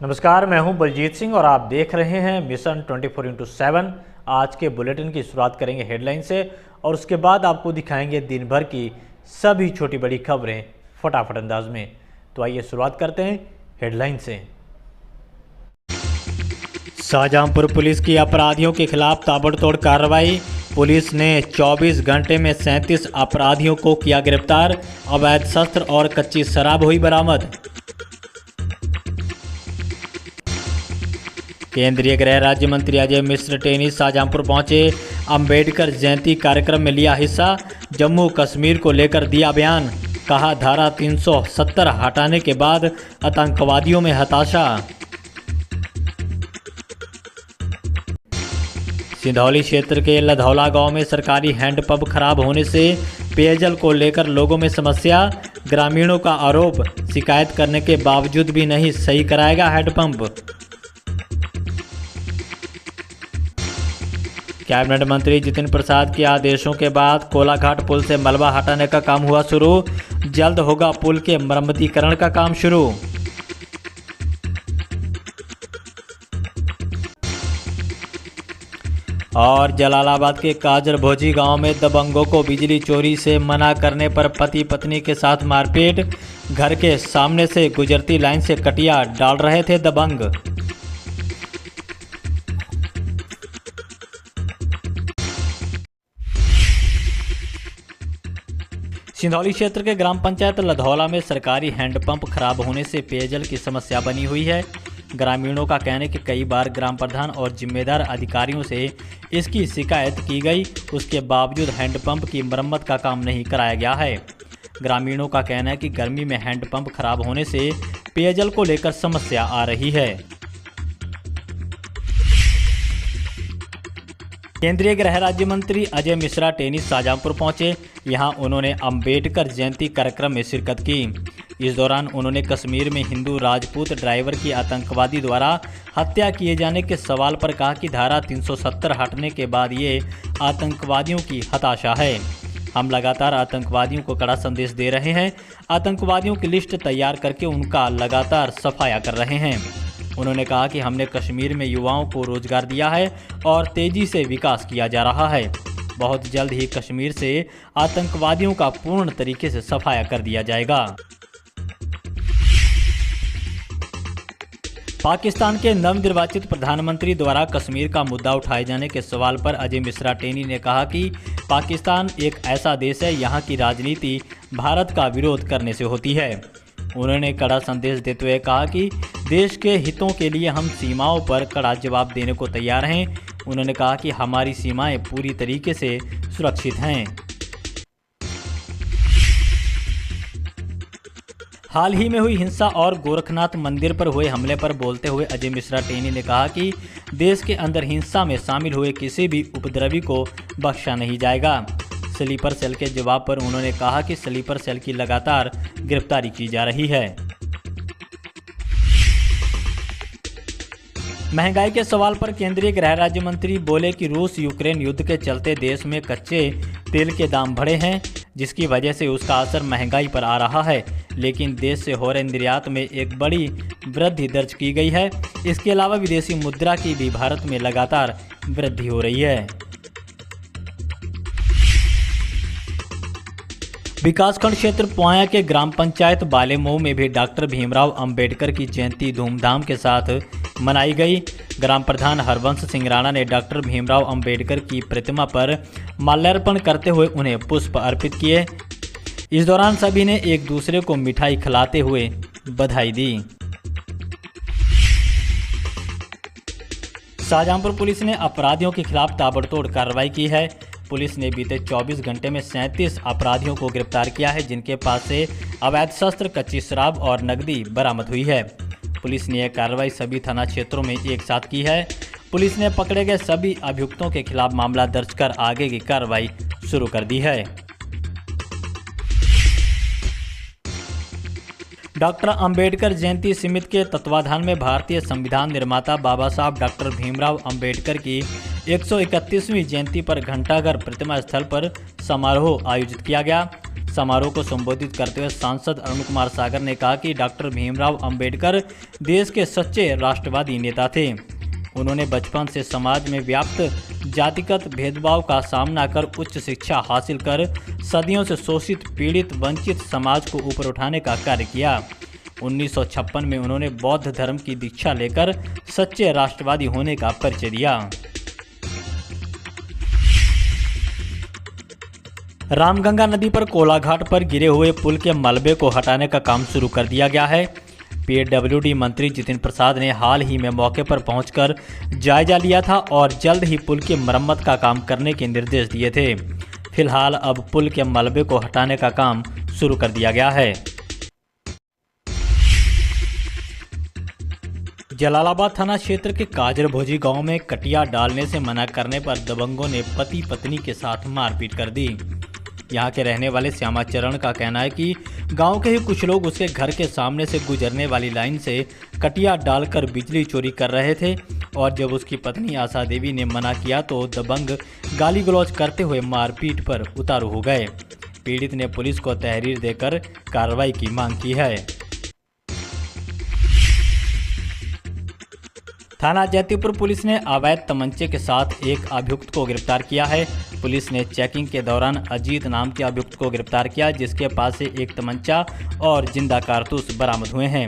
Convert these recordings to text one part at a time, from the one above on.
नमस्कार, मैं हूं बलजीत सिंह और आप देख रहे हैं मिशन 24x7। आज के बुलेटिन की शुरुआत करेंगे हेडलाइन से और उसके बाद आपको दिखाएंगे दिन भर की सभी छोटी बड़ी खबरें फटाफट अंदाज में। तो आइए शुरुआत करते हैं हेडलाइन से। शाहजहांपुर पुलिस की अपराधियों के खिलाफ ताबड़तोड़ कार्रवाई। पुलिस ने 24 घंटे में 37 अपराधियों को किया गिरफ्तार। अवैध शस्त्र और कच्ची शराब हुई बरामद। केंद्रीय गृह राज्य मंत्री अजय मिश्र टेनी शाहजहांपुर पहुंचे। अंबेडकर जयंती कार्यक्रम में लिया हिस्सा। जम्मू कश्मीर को लेकर दिया बयान। कहा, धारा 370 हटाने के बाद आतंकवादियों में हताशा। सिंधौली क्षेत्र के लधौला गांव में सरकारी हैंडपंप खराब होने से पेयजल को लेकर लोगों में समस्या। ग्रामीणों का आरोप, शिकायत करने के बावजूद भी नहीं सही कराएगा हैंडपंप। कैबिनेट मंत्री जितिन प्रसाद के आदेशों के बाद कोलाघाट पुल से मलबा हटाने का काम हुआ शुरू। जल्द होगा पुल के मरम्मतीकरण का काम शुरू। और जलालाबाद के काजर भोजी गांव में दबंगों को बिजली चोरी से मना करने पर पति पत्नी के साथ मारपीट। घर के सामने से गुजरती लाइन से कटिया डाल रहे थे दबंग। सिंधौली क्षेत्र के ग्राम पंचायत लधौला में सरकारी हैंडपंप खराब होने से पेयजल की समस्या बनी हुई है। ग्रामीणों का कहना है कि कई बार ग्राम प्रधान और जिम्मेदार अधिकारियों से इसकी शिकायत की गई, उसके बावजूद हैंडपंप की मरम्मत का काम नहीं कराया गया है। ग्रामीणों का कहना है कि गर्मी में हैंडपंप खराब होने से पेयजल को लेकर समस्या आ रही है। केंद्रीय गृह राज्य मंत्री अजय मिश्रा टेनी शाहजहांपुर पहुंचे। यहां उन्होंने अंबेडकर जयंती कार्यक्रम में शिरकत की। इस दौरान उन्होंने कश्मीर में हिंदू राजपूत ड्राइवर की आतंकवादी द्वारा हत्या किए जाने के सवाल पर कहा कि धारा 370 हटने के बाद ये आतंकवादियों की हताशा है। हम लगातार आतंकवादियों को कड़ा संदेश दे रहे हैं। आतंकवादियों की लिस्ट तैयार करके उनका लगातार सफाया कर रहे हैं। उन्होंने कहा कि हमने कश्मीर में युवाओं को रोजगार दिया है और तेजी से विकास किया जा रहा है। बहुत जल्द ही कश्मीर से आतंकवादियों का पूर्ण तरीके से सफाया कर दिया जाएगा। पाकिस्तान के नवनिर्वाचित प्रधानमंत्री द्वारा कश्मीर का मुद्दा उठाए जाने के सवाल पर अजय मिश्रा टेनी ने कहा कि पाकिस्तान एक ऐसा देश है, यहाँ की राजनीति भारत का विरोध करने से होती है। उन्होंने कड़ा संदेश देते हुए कहा कि देश के हितों के लिए हम सीमाओं पर कड़ा जवाब देने को तैयार हैं। उन्होंने कहा कि हमारी सीमाएं पूरी तरीके से सुरक्षित हैं। हाल ही में हुई हिंसा और गोरखनाथ मंदिर पर हुए हमले पर बोलते हुए अजय मिश्रा टेनी ने कहा कि देश के अंदर हिंसा में शामिल हुए किसी भी उपद्रवी को बख्शा नहीं जाएगा। स्लीपर सेल के जवाब पर उन्होंने कहा कि स्लीपर सेल की लगातार गिरफ्तारी की जा रही है। महंगाई के सवाल पर केंद्रीय गृह राज्य मंत्री बोले कि रूस यूक्रेन युद्ध के चलते देश में कच्चे तेल के दाम बढ़े हैं, जिसकी वजह से उसका असर महंगाई पर आ रहा है। लेकिन देश से हो रहे निर्यात में एक बड़ी वृद्धि दर्ज की गई है। इसके अलावा विदेशी मुद्रा की भी भारत में लगातार वृद्धि हो रही है। विकासखंड क्षेत्र पुआया के ग्राम पंचायत बालेमऊ में भी डॉक्टर भीमराव अंबेडकर की जयंती धूमधाम के साथ मनाई गई। ग्राम प्रधान हरवंश सिंह राणा ने डॉक्टर भीमराव अंबेडकर की प्रतिमा पर माल्यार्पण करते हुए उन्हें पुष्प अर्पित किए। इस दौरान सभी ने एक दूसरे को मिठाई खिलाते हुए बधाई दी। शाहजहांपुर पुलिस ने अपराधियों के खिलाफ ताबड़तोड़ कार्रवाई की है। पुलिस ने बीते 24 घंटे में 37 अपराधियों को गिरफ्तार किया है, जिनके पास से अवैध शस्त्र, कच्ची शराब और नकदी बरामद हुई है। पुलिस ने यह कार्रवाई सभी थाना क्षेत्रों में एक साथ की है। पुलिस ने पकड़े गए सभी अभियुक्तों के खिलाफ मामला दर्ज कर आगे की कार्रवाई शुरू कर दी है। डॉक्टर अंबेडकर जयंती समिति के तत्वाधान में भारतीय संविधान निर्माता बाबा साहब डॉक्टर भीमराव अंबेडकर की 131वीं जयंती पर घंटाघर प्रतिमा स्थल पर समारोह आयोजित किया गया। समारोह को संबोधित करते हुए सांसद अरुण कुमार सागर ने कहा कि डॉक्टर भीमराव अंबेडकर देश के सच्चे राष्ट्रवादी नेता थे। उन्होंने बचपन से समाज में व्याप्त जातिगत भेदभाव का सामना कर उच्च शिक्षा हासिल कर सदियों से शोषित, पीड़ित, वंचित समाज को ऊपर उठाने का कार्य किया। 1956 में उन्होंने बौद्ध धर्म की दीक्षा लेकर सच्चे राष्ट्रवादी होने का परिचय दिया। रामगंगा नदी पर कोलाघाट पर गिरे हुए पुल के मलबे को हटाने का काम शुरू कर दिया गया है। पीडब्ल्यूडी मंत्री जितिन प्रसाद ने हाल ही में मौके पर पहुंचकर जायजा लिया था और जल्द ही पुल की मरम्मत का काम करने के निर्देश दिए थे। फिलहाल अब पुल के मलबे को हटाने का काम शुरू कर दिया गया है। जलालाबाद थाना क्षेत्र के काजरभोजी गांव में कटिया डालने से मना करने पर दबंगों ने पति पत्नी के साथ मारपीट कर दी। यहां के रहने वाले श्यामाचरण का कहना है कि गांव के ही कुछ लोग उसके घर के सामने से गुजरने वाली लाइन से कटिया डालकर बिजली चोरी कर रहे थे और जब उसकी पत्नी आशा देवी ने मना किया तो दबंग गाली गलौज करते हुए मारपीट पर उतारू हो गए। पीड़ित ने पुलिस को तहरीर देकर कार्रवाई की मांग की है। थाना जैतीपुर पुलिस ने अवैध तमंचे के साथ एक अभियुक्त को गिरफ्तार किया है। पुलिस ने चेकिंग के दौरान अजीत नाम के अभियुक्त को गिरफ्तार किया, जिसके पास से एक तमंचा और जिंदा कारतूस बरामद हुए हैं।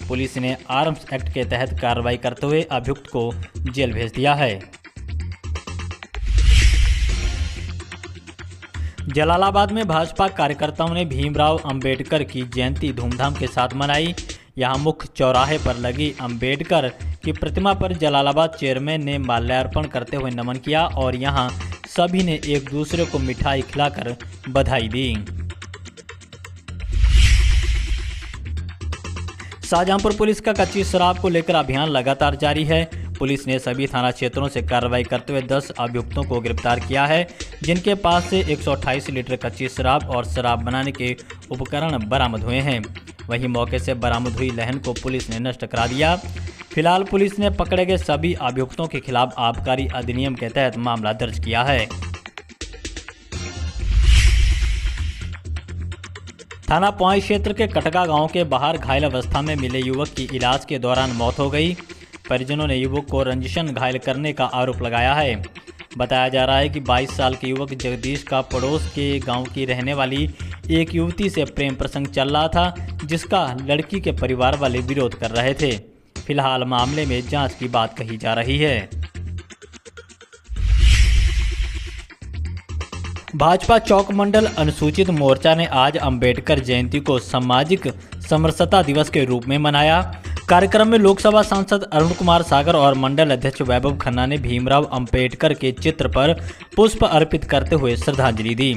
पुलिस ने आर्म्स एक्ट के तहत कार्रवाई करते हुए अभियुक्त को जेल भेज दिया है। जलालाबाद में भाजपा कार्यकर्ताओं ने भीमराव अंबेडकर की जयंती धूमधाम के साथ मनाई। यहां मुख्य चौराहे पर लगी अंबेडकर की प्रतिमा पर जलालाबाद चेयरमैन ने माल्यार्पण करते हुए नमन किया और यहां सभी ने एक दूसरे को मिठाई खिलाकर बधाई दी। शाहजहांपुर पुलिस का कच्ची शराब को लेकर अभियान लगातार जारी है। पुलिस ने सभी थाना क्षेत्रों से कार्रवाई करते हुए 10 अभियुक्तों को गिरफ्तार किया है, जिनके पास से 128 लीटर कच्ची शराब और शराब बनाने के उपकरण बरामद हुए हैं। वहीं मौके से बरामद हुई लहन को पुलिस ने नष्ट करा दिया। फिलहाल पुलिस ने पकड़े गए सभी अभियुक्तों के खिलाफ आबकारी अधिनियम के तहत मामला दर्ज किया है। थाना पौई क्षेत्र के कटका गांव के बाहर घायल अवस्था में मिले युवक की इलाज के दौरान मौत हो गई। परिजनों ने युवक को रंजिशन घायल करने का आरोप लगाया है। बताया जा रहा है कि 22 साल के युवक जगदीश का पड़ोस के गांव की रहने वाली एक युवती से प्रेम प्रसंग चल रहा था, जिसका लड़की के परिवार वाले विरोध कर रहे थे। फिलहाल मामले में जांच की बात कही जा रही है। भाजपा चौक मंडल अनुसूचित मोर्चा ने आज अंबेडकर जयंती को सामाजिक समरसता दिवस के रूप में मनाया। कार्यक्रम में लोकसभा सांसद अरुण कुमार सागर और मंडल अध्यक्ष वैभव खन्ना ने भीमराव अंबेडकर के चित्र पर पुष्प अर्पित करते हुए श्रद्धांजलि दी।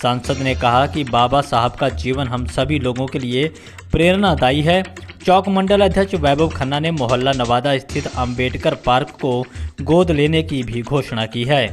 सांसद ने कहा कि बाबा साहब का जीवन हम सभी लोगों के लिए प्रेरणादायी है। चौक मंडल अध्यक्ष वैभव खन्ना ने मोहल्ला नवादा स्थित अंबेडकर पार्क को गोद लेने की भी घोषणा की है।